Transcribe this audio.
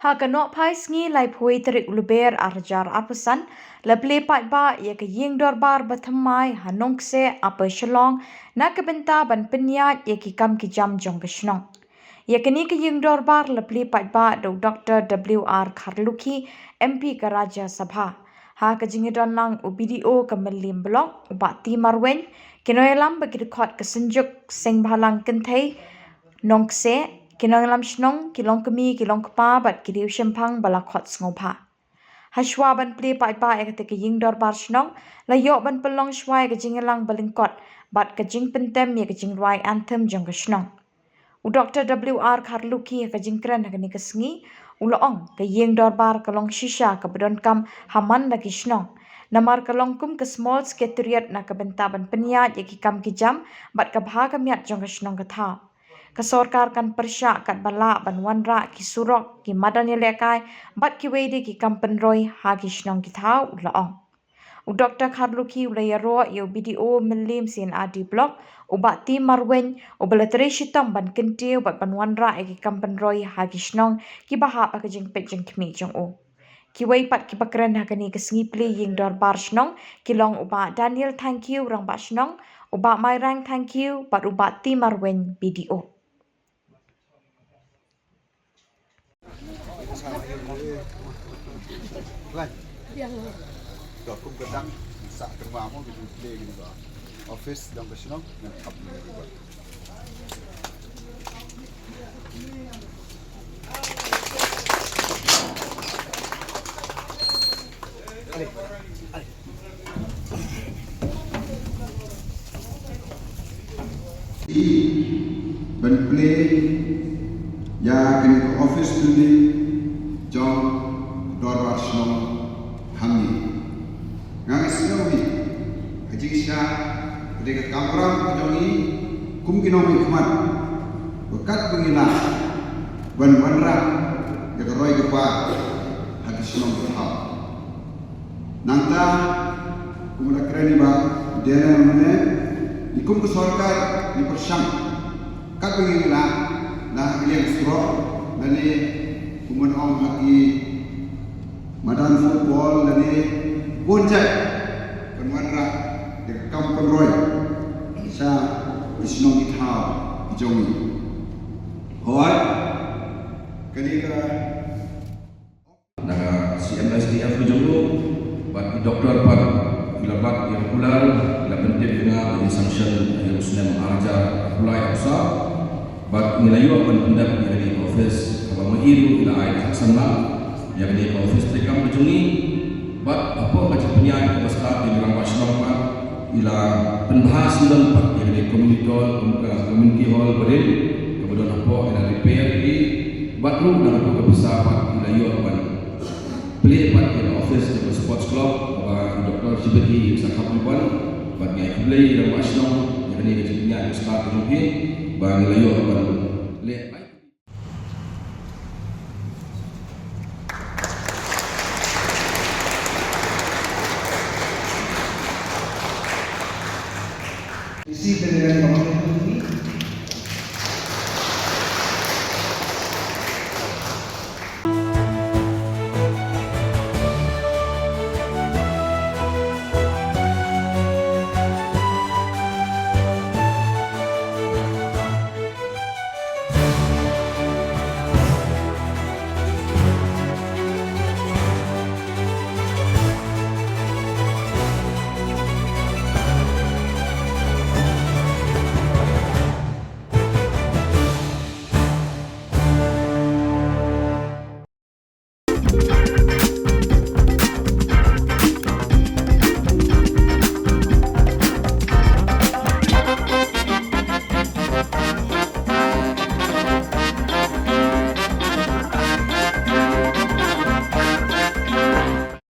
Hakanok pais ngi lai phui terik luber arjar arpesan leple pat ba ya ke ying dorbar bathamai hanong se apa shalong na ke benta ban penyat ya ki kam ki jam jong ke shnong. Ya ke ni ke ying dorbar leple pat ba do Dr. W.R. Kharluki MP ke Raja Sabha. Ha ke jingidon lang u BDO ke melim blok u bakti marwen kinoyalam bagi dekot kesenjuk seng bahalang kentai nong se kinong lam shnong kilong kemi kilong kpa bat kidiu shempang balakot sngopa. Hashwa ban ple pa pa ek te ke ying dor bar shnong la yo ban pelong shwai ke jingelang balingkot bat ke jing pentem ye ke jing rwai anthem jong ke shnong. U Dr. W.R. Kharluki ke jing kren ke ni ke sngi u loong ke ying dor bar kalong shisha ke bedon kam haman lagi shnong. Namar kalong kum ke small secretariat na ke benta ban penyat ye ki kam ki jam bat ke bha ke miat jong ke shnong ke tha. Kesorkar kan persyak kat bala ban wanra ki surok ki madan ye lekai bat ki wedi ki kampen roy ha ki shnong ki thau laong. U Dr. Kharluki ulayaro yo BDO melim sin adi blok u bakti marwen u balatere shitam ban kentiu bat ban wanra ki kampen roy ha ki shnong ki bahap ka jing pet jing kmi jong o. Ki wei pat ki pakren hakani ke sngiple ying dor bar shnong ki long uba Daniel thank you rang ba shnong uba mai rang thank you bat uba ti marwen BDO. Lan. Dah kum gedang sak rumah mo gitu play gitu ba. Office dan personal dan up ni gitu. Ben play ya kini office tu ni jom dorbar shnong hamni ngang snowi haji sya ketika kamram jongi kum kinomi kumat bekat bengina ban wanra ya roy gepa hati shnong ha nanta kumula kreni ba dena mene ikum ke sarkar di persang kat bengina nah yang suro nani kumun om lagi madan football nani bonjai penwanra di kampung roy sa isnong ithau jongi hoat kenika naga CMSDF jongo bat doktor pat ilabat yang pular ila penting dengan sanction yang usnem arja apply usa bat nilayo pan pendak dari office apa mengiru ila ai sana yang di office tekam jongi bat apa kaca penyan ke masyarakat di dalam masyarakat ila penbahas dan pak yang di community hall berdin kemudian apa ila repair di bat room dan apa kebesaran ila yo ban play pat di office di sports club Dr. Shibati sakap liban bat ngai play dalam masyarakat yang di kaca penyan masyarakat jongi ban ila yo ban le isi dengan